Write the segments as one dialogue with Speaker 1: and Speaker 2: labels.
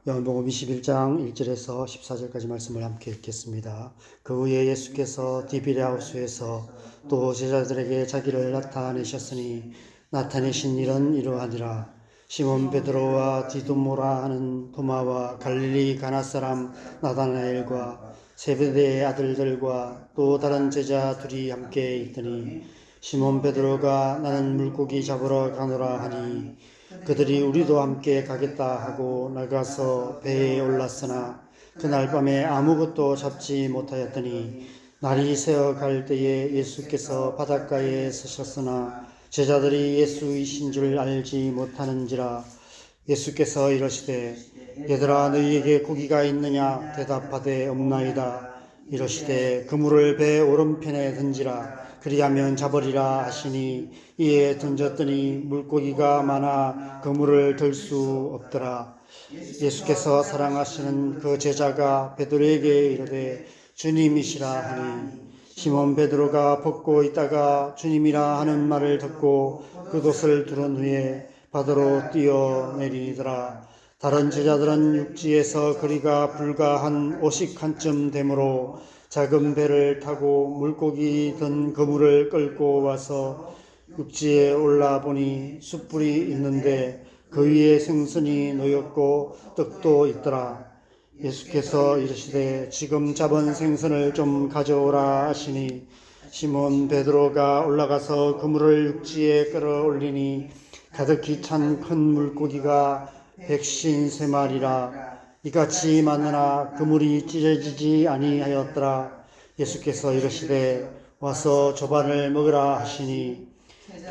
Speaker 1: 요한복음 21장 1절에서 14절까지 말씀을 함께 읽겠습니다. 그 후에 예수께서 디비랴호수에서 또 제자들에게 자기를 나타내셨으니 나타내신 일은 이러하니라. 시몬 베드로와 디두모라 하는 도마와 갈릴리 가나 사람 나다나엘과 세베대의 아들들과 또 다른 제자 둘이 함께 있더니 시몬 베드로가 나는 물고기 잡으러 가노라 하니 그들이 우리도 함께 가겠다 하고 나가서 배에 올랐으나 그날 밤에 아무것도 잡지 못하였더니 날이 새어 갈 때에 예수께서 바닷가에 서셨으나 제자들이 예수이신 줄 알지 못하는지라. 예수께서 이러시되 얘들아 너희에게 고기가 있느냐 대답하되 없나이다. 이러시되 그물을 배 오른편에 던지라. 그리하면 잡으리라 하시니 이에 던졌더니 물고기가 많아 그물을 들 수 없더라. 예수께서 사랑하시는 그 제자가 베드로에게 이르되 주님이시라 하니 시몬 베드로가 벗고 있다가 주님이라 하는 말을 듣고 그것을 들은 후에 바다로 뛰어내리더라. 다른 제자들은 육지에서 거리가 불과 한 50칸쯤 되므로 작은 배를 타고 물고기 든 그물을 끌고 와서 육지에 올라보니 숯불이 있는데 그 위에 생선이 놓였고 떡도 있더라. 예수께서 이르시되 지금 잡은 생선을 좀 가져오라 하시니 시몬 베드로가 올라가서 그물을 육지에 끌어올리니 가득히 찬 큰 물고기가 153마리라. 이같이 많으나 그물이 찢어지지 아니하였더라. 예수께서 이르시되 와서 조반을 먹으라 하시니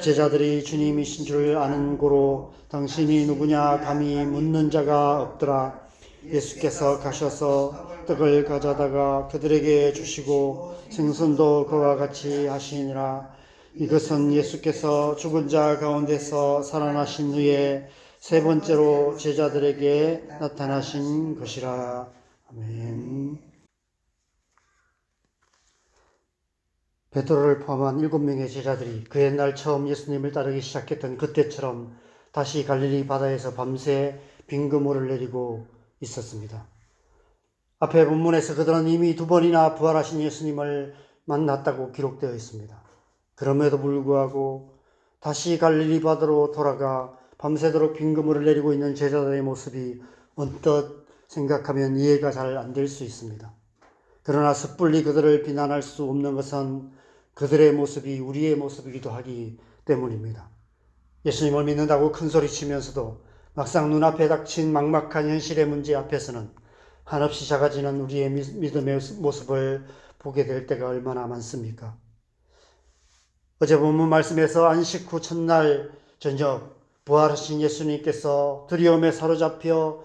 Speaker 1: 제자들이 주님이신 줄 아는 고로 당신이 누구냐 감히 묻는 자가 없더라. 예수께서 가셔서 떡을 가져다가 그들에게 주시고 생선도 그와 같이 하시니라. 이것은 예수께서 죽은 자 가운데서 살아나신 후에 세 번째로 제자들에게 나타나신 것이라. 아멘. 베드로를 포함한 7명의 제자들이 그 옛날 처음 예수님을 따르기 시작했던 그때처럼 다시 갈릴리 바다에서 밤새 빈 그물을 내리고 있었습니다. 앞에 본문에서 그들은 이미 2번이나 부활하신 예수님을 만났다고 기록되어 있습니다. 그럼에도 불구하고 다시 갈릴리 바다로 돌아가 밤새도록 빈 그물을 내리고 있는 제자들의 모습이 언뜻 생각하면 이해가 잘 안 될 수 있습니다. 그러나 섣불리 그들을 비난할 수 없는 것은 그들의 모습이 우리의 모습이기도 하기 때문입니다. 예수님을 믿는다고 큰소리치면서도 막상 눈앞에 닥친 막막한 현실의 문제 앞에서는 한없이 작아지는 우리의 믿음의 모습을 보게 될 때가 얼마나 많습니까? 어제 본문 말씀에서 안식 후 첫날 저녁 부활하신 예수님께서 두려움에 사로잡혀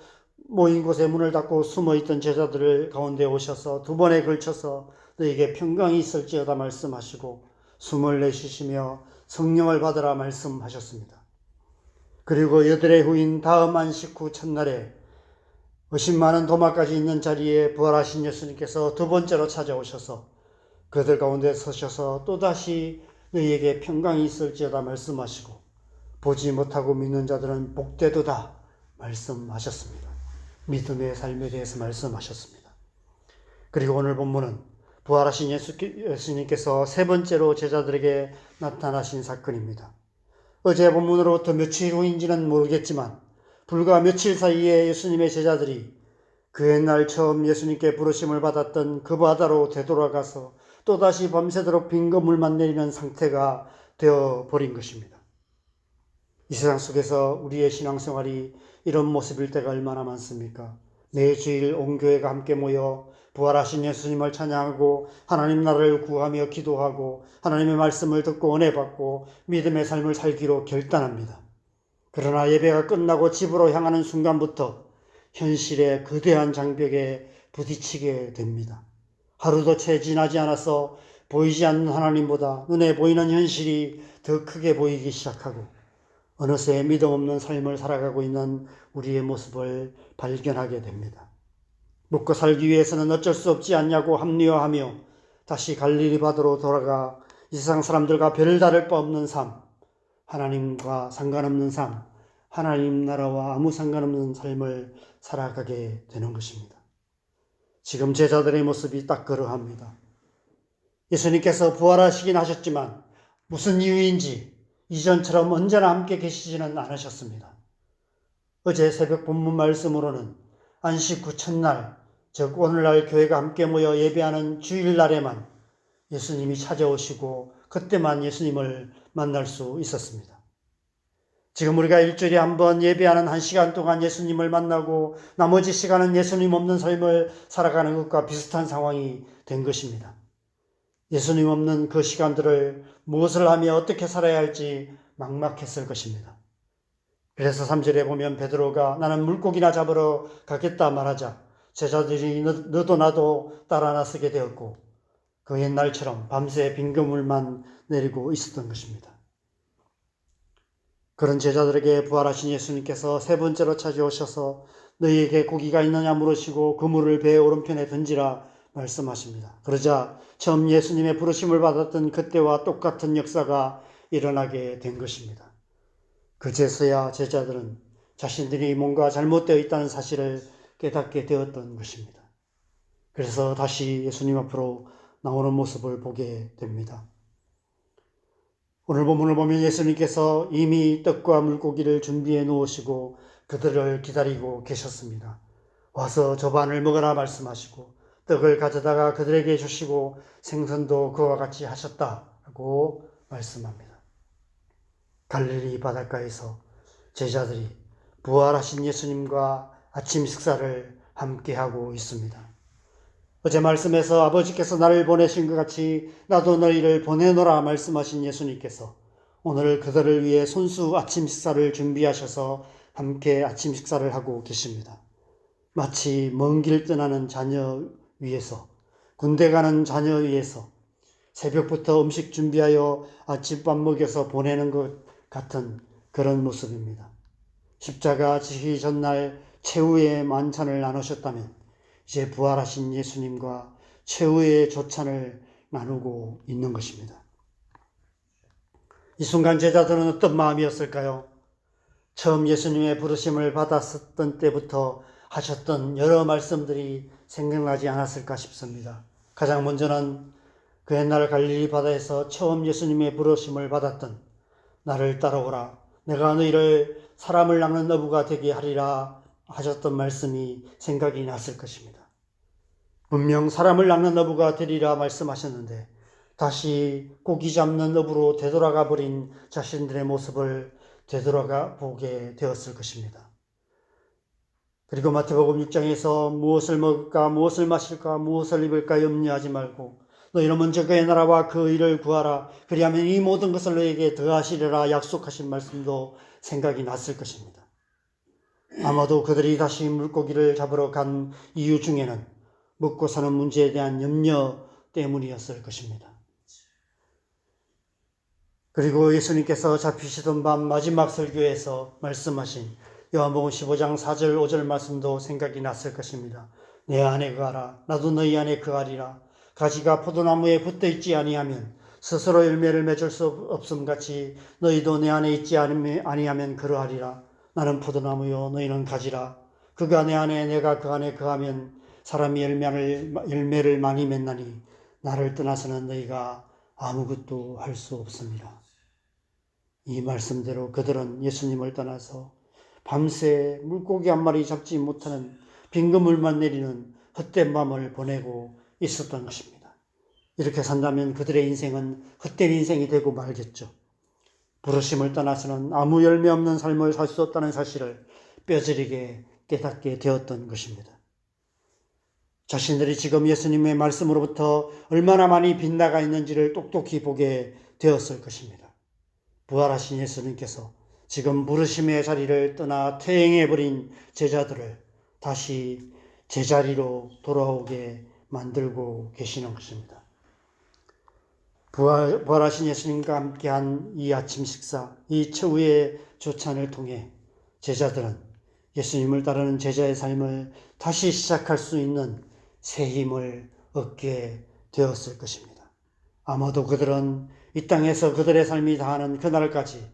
Speaker 1: 모인 곳에 문을 닫고 숨어있던 제자들을 가운데 오셔서 2번에 걸쳐서 너에게 평강이 있을지어다 말씀하시고 숨을 내쉬시며 성령을 받으라 말씀하셨습니다. 그리고 여드레 후인 다음 안식 후 첫날에 의심 많은 도마까지 있는 자리에 부활하신 예수님께서 2번째로 찾아오셔서 그들 가운데 서셔서 또다시 너희에게 평강이 있을지어다 말씀하시고 보지 못하고 믿는 자들은 복되도다 말씀하셨습니다. 믿음의 삶에 대해서 말씀하셨습니다. 그리고 오늘 본문은 부활하신 예수님께서 3번째로 제자들에게 나타나신 사건입니다. 어제 본문으로부터 며칠 후인지는 모르겠지만 불과 며칠 사이에 예수님의 제자들이 그 옛날 처음 예수님께 부르심을 받았던 그 바다로 되돌아가서 또다시 밤새도록 빈 그물만 내리는 상태가 되어버린 것입니다. 이 세상 속에서 우리의 신앙생활이 이런 모습일 때가 얼마나 많습니까? 매주일 온 교회가 함께 모여 부활하신 예수님을 찬양하고 하나님 나라를 구하며 기도하고 하나님의 말씀을 듣고 은혜 받고 믿음의 삶을 살기로 결단합니다. 그러나 예배가 끝나고 집으로 향하는 순간부터 현실의 거대한 장벽에 부딪히게 됩니다. 하루도 채 지나지 않아서 보이지 않는 하나님보다 눈에 보이는 현실이 더 크게 보이기 시작하고 어느새 믿음 없는 삶을 살아가고 있는 우리의 모습을 발견하게 됩니다. 먹고 살기 위해서는 어쩔 수 없지 않냐고 합리화하며 다시 갈릴리 바다로 돌아가 이 세상 사람들과 별 다를 바 없는 삶, 하나님과 상관없는 삶, 하나님 나라와 아무 상관없는 삶을 살아가게 되는 것입니다. 지금 제자들의 모습이 딱 그러합니다. 예수님께서 부활하시긴 하셨지만 무슨 이유인지 이전처럼 언제나 함께 계시지는 않으셨습니다. 어제 새벽 본문 말씀으로는 안식 후 첫날, 즉 오늘날 교회가 함께 모여 예배하는 주일날에만 예수님이 찾아오시고 그때만 예수님을 만날 수 있었습니다. 지금 우리가 일주일에 한 번 예배하는 1시간 동안 예수님을 만나고 나머지 시간은 예수님 없는 삶을 살아가는 것과 비슷한 상황이 된 것입니다. 예수님 없는 그 시간들을 무엇을 하며 어떻게 살아야 할지 막막했을 것입니다. 그래서 3절에 보면 베드로가 나는 물고기나 잡으러 가겠다 말하자 제자들이 너도 나도 따라 나서게 되었고 그 옛날처럼 밤새 빙그물만 내리고 있었던 것입니다. 그런 제자들에게 부활하신 예수님께서 세 번째로 찾아오셔서 너희에게 고기가 있느냐 물으시고 그물을 배의 오른편에 던지라 말씀하십니다. 그러자 처음 예수님의 부르심을 받았던 그때와 똑같은 역사가 일어나게 된 것입니다. 그제서야 제자들은 자신들이 뭔가 잘못되어 있다는 사실을 깨닫게 되었던 것입니다. 그래서 다시 예수님 앞으로 나오는 모습을 보게 됩니다. 오늘 본문을 보면 예수님께서 이미 떡과 물고기를 준비해 놓으시고 그들을 기다리고 계셨습니다. 와서 저 반을 먹으라 말씀하시고 떡을 가져다가 그들에게 주시고 생선도 그와 같이 하셨다고 말씀합니다. 갈릴리 바닷가에서 제자들이 부활하신 예수님과 아침 식사를 함께하고 있습니다. 어제 말씀에서 아버지께서 나를 보내신 것 같이 나도 너희를 보내노라 말씀하신 예수님께서 오늘 그들을 위해 손수 아침 식사를 준비하셔서 함께 아침 식사를 하고 계십니다. 마치 먼 길 떠나는 자녀 위에서, 군대 가는 자녀 위에서 새벽부터 음식 준비하여 아침밥 먹여서 보내는 것 같은 그런 모습입니다. 십자가 지기 전날 최후의 만찬을 나누셨다면 이제 부활하신 예수님과 최후의 조찬을 나누고 있는 것입니다. 이 순간 제자들은 어떤 마음이었을까요? 처음 예수님의 부르심을 받았었던 때부터 하셨던 여러 말씀들이 생각나지 않았을까 싶습니다. 가장 먼저는 그 옛날 갈릴리 바다에서 처음 예수님의 부르심을 받았던 나를 따라오라 내가 너희를 사람을 낚는 어부가 되게 하리라 하셨던 말씀이 생각이 났을 것입니다. 분명 사람을 낚는 어부가 되리라 말씀하셨는데 다시 고기 잡는 어부로 되돌아가 버린 자신들의 모습을 되돌아가 보게 되었을 것입니다. 그리고 마태복음 6장에서 무엇을 먹을까 무엇을 마실까 무엇을 입을까 염려하지 말고 너희는 먼저 그의 나라와 그 일을 구하라 그리하면 이 모든 것을 너희에게 더하시리라 약속하신 말씀도 생각이 났을 것입니다. 아마도 그들이 다시 물고기를 잡으러 간 이유 중에는 먹고 사는 문제에 대한 염려 때문이었을 것입니다. 그리고 예수님께서 잡히시던 밤 마지막 설교에서 말씀하신 요한복음 15장 4절 5절 말씀도 생각이 났을 것입니다. 내 안에 거하라 나도 너희 안에 거하리라 가지가 포도나무에 붙어있지 아니하면 스스로 열매를 맺을 수 없음 같이 너희도 내 안에 있지 아니하면 그러하리라. 나는 포도나무요 너희는 가지라. 그가 내 안에 내가 그 안에 거하면 사람이 열매를 많이 맺나니 나를 떠나서는 너희가 아무것도 할 수 없습니다. 이 말씀대로 그들은 예수님을 떠나서 밤새 물고기 한 마리 잡지 못하는 빙그물만 내리는 헛된 밤을 보내고 있었던 것입니다. 이렇게 산다면 그들의 인생은 헛된 인생이 되고 말겠죠. 부르심을 떠나서는 아무 열매 없는 삶을 살 수 없다는 사실을 뼈저리게 깨닫게 되었던 것입니다. 자신들이 지금 예수님의 말씀으로부터 얼마나 많이 빗나가 있는지를 똑똑히 보게 되었을 것입니다. 부활하신 예수님께서 지금 부르심의 자리를 떠나 퇴행해버린 제자들을 다시 제자리로 돌아오게 만들고 계시는 것입니다. 부활하신 예수님과 함께한 이 아침 식사, 이 최후의 조찬을 통해 제자들은 예수님을 따르는 제자의 삶을 다시 시작할 수 있는 새 힘을 얻게 되었을 것입니다. 아마도 그들은 이 땅에서 그들의 삶이 다하는 그날까지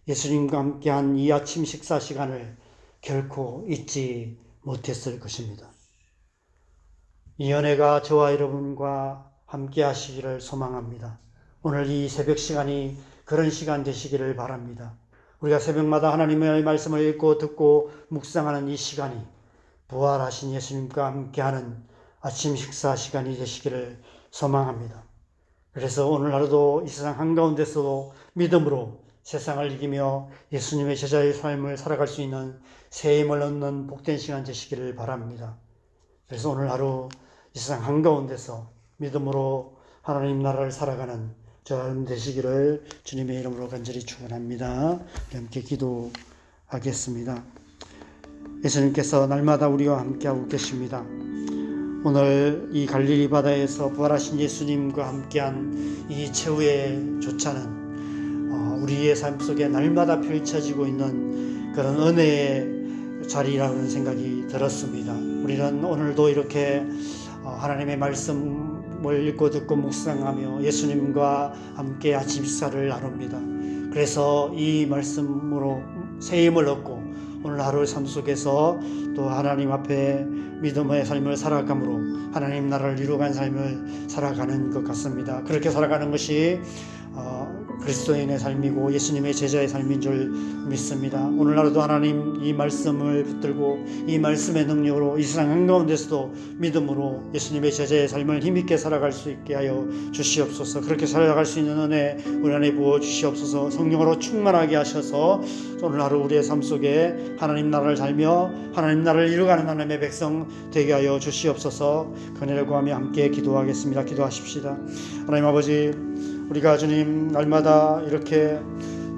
Speaker 1: 예수님과 함께한 이 아침 식사 시간을 결코 잊지 못했을 것입니다. 이 은혜가 저와 여러분과 함께 하시기를 소망합니다. 오늘 이 새벽 시간이 그런 시간 되시기를 바랍니다. 우리가 새벽마다 하나님의 말씀을 읽고 듣고 묵상하는 이 시간이 부활하신 예수님과 함께하는 아침 식사 시간이 되시기를 소망합니다. 그래서 오늘 하루도 이 세상 한가운데서도 믿음으로 세상을 이기며 예수님의 제자의 삶을 살아갈 수 있는 새 힘을 얻는 복된 시간 되시기를 바랍니다. 그래서 오늘 하루 이 세상 한가운데서 믿음으로 하나님 나라를 살아가는 저와 되시기를 주님의 이름으로 간절히 축원합니다. 함께 기도하겠습니다. 예수님께서 날마다 우리와 함께하고 계십니다. 오늘 이 갈릴리 바다에서 부활하신 예수님과 함께한 이 최후의 조차는 우리의 삶 속에 날마다 펼쳐지고 있는 그런 은혜의 자리라는 생각이 들었습니다. 우리는 오늘도 이렇게 하나님의 말씀을 읽고 듣고 묵상하며 예수님과 함께 아침 식사를 나눕니다. 그래서 이 말씀으로 새 힘을 얻고 오늘 하루의 삶 속에서 또 하나님 앞에 믿음의 삶을 살아감으로 하나님 나라를 이루어간 삶을 살아가는 것 같습니다. 그렇게 살아가는 것이 그리스도인의 삶이고 예수님의 제자의 삶인 줄 믿습니다. 오늘 하루도 하나님 이 말씀을 붙들고 이 말씀의 능력으로 이 세상 한가운데서도 믿음으로 예수님의 제자의 삶을 힘있게 살아갈 수 있게 하여 주시옵소서. 그렇게 살아갈 수 있는 은혜 우리 안에 부어 주시옵소서. 성령으로 충만하게 하셔서 오늘 하루 우리의 삶 속에 하나님 나라를 살며 하나님 나라를 이루어가는 하나님의 백성 되게 하여 주시옵소서. 은혜를 구하며 함께 기도하겠습니다. 기도하십시다. 하나님 아버지, 우리가 주님 날마다 이렇게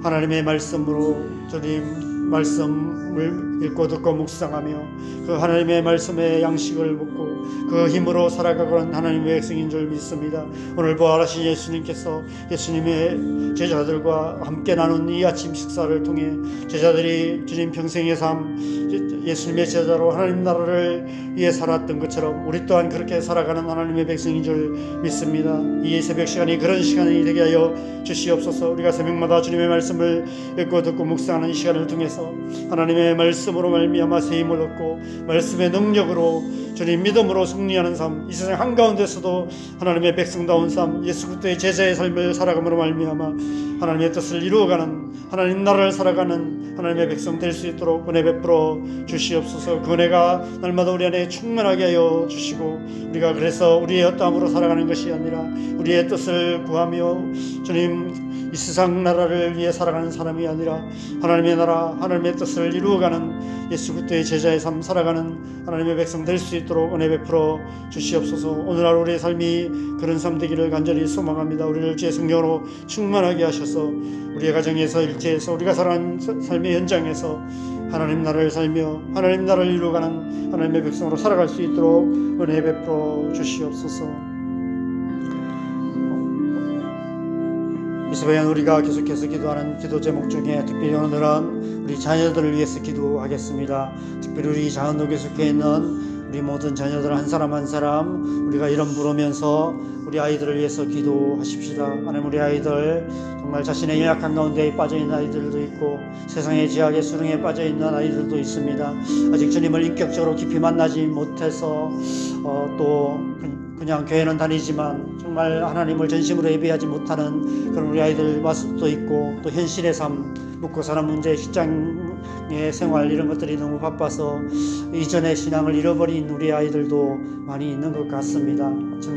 Speaker 1: 하나님의 말씀으로 주님 말씀을 읽고 듣고 묵상하며 그 하나님의 말씀의 양식을 먹고 그 힘으로 살아가는 하나님의 백성인 줄 믿습니다. 오늘 부활하신 예수님께서 예수님의 제자들과 함께 나눈 이 아침 식사를 통해 제자들이 주님 평생의 삶 예수님의 제자로 하나님 나라를 위해 살았던 것처럼 우리 또한 그렇게 살아가는 하나님의 백성인 줄 믿습니다. 이 새벽 시간이 그런 시간이 되게 하여 주시옵소서. 우리가 새벽마다 주님의 말씀을 읽고 듣고 묵상하는 이 시간을 통해서 하나님의 말씀으로 말미암아 새 힘을 얻고 말씀의 능력으로 주님 믿음으로 승리하는 삶, 이 세상 한가운데서도 하나님의 백성다운 삶, 예수 그리스도의 제자의 삶을 살아감으로 말미암아 하나님의 뜻을 이루어가는 하나님 나라를 살아가는 하나님의 백성 될 수 있도록 은혜 베풀어 주시옵소서. 그 은혜가 날마다 우리 안에 충만하게 하여 주시고 우리가 그래서 우리의 어떠함으로 살아가는 것이 아니라 우리의 뜻을 구하며 주님 이 세상 나라를 위해 살아가는 사람이 아니라 하나님의 나라 하나님의 뜻을 이루어가는 예수 그리스도의 제자의 삶 살아가는 하나님의 백성 될 수 있도록 은혜 베풀어 주시옵소서. 오늘 하루 우리의 삶이 그런 삶 되기를 간절히 소망합니다. 우리를 주의 성령으로 충만하게 하셔서 우리의 가정에서 일체에서 우리가 살아가는 삶의 현장에서 하나님 나라를 살며 하나님 나라를 이루어가는 하나님의 백성으로 살아갈 수 있도록 은혜 베풀어 주시옵소서. 이 시간 우리가 계속해서 기도하는 기도 제목 중에 특별히 오늘은 우리 자녀들을 위해서 기도하겠습니다. 특별히 우리 자원동에 속해 있는 우리 모든 자녀들 한 사람 한 사람 우리가 이름 부르면서 우리 아이들을 위해서 기도하십시다. 하나님 우리 아이들 정말 자신의 연약한 가운데 빠져있는 아이들도 있고 세상의 제약의 수렁에 빠져있는 아이들도 있습니다. 아직 주님을 인격적으로 깊이 만나지 못해서 또 그냥 교회는 다니지만 정말 하나님을 전심으로 예배하지 못하는 그런 우리 아이들 모습도 있고 또 현실의 삶, 먹고 사는 문제, 직장의 생활 이런 것들이 너무 바빠서 이전의 신앙을 잃어버린 우리 아이들도 많이 있는 것 같습니다.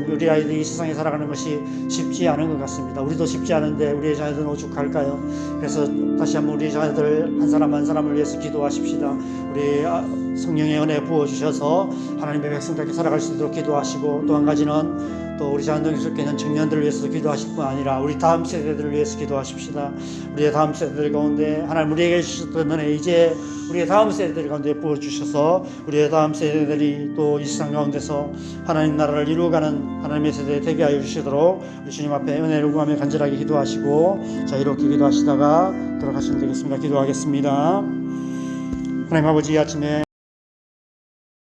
Speaker 1: 우리 아이들이 이 세상에 살아가는 것이 쉽지 않은 것 같습니다. 우리도 쉽지 않은데 우리의 자녀들은 오죽할까요? 그래서 다시 한번 우리 자녀들 한 사람 한 사람을 위해서 기도하십시다. 우리 성령의 은혜 부어주셔서 하나님의 백성답게 살아갈 수 있도록 기도하시고 또 한 가지는 또 우리 자원동에 속해 있는 청년들을 위해서 기도하실 뿐 아니라 우리 다음 세대들을 위해서 기도하십시다. 우리의 다음 세대들 가운데 하나님 우리에게 주셨던 은혜 이제 우리의 다음 세대들 가운데 부어주셔서 우리의 다음 세대들이 또 이 세상 가운데서 하나님 나라를 이루어가는 하나님의 세대에 되게 하여 주시도록 우리 주님 앞에 은혜를 구하며 간절하게 기도하시고 자 이렇게 기도하시다가 들어가시면 되겠습니다. 기도하겠습니다. 하나님 아버지 이 아침에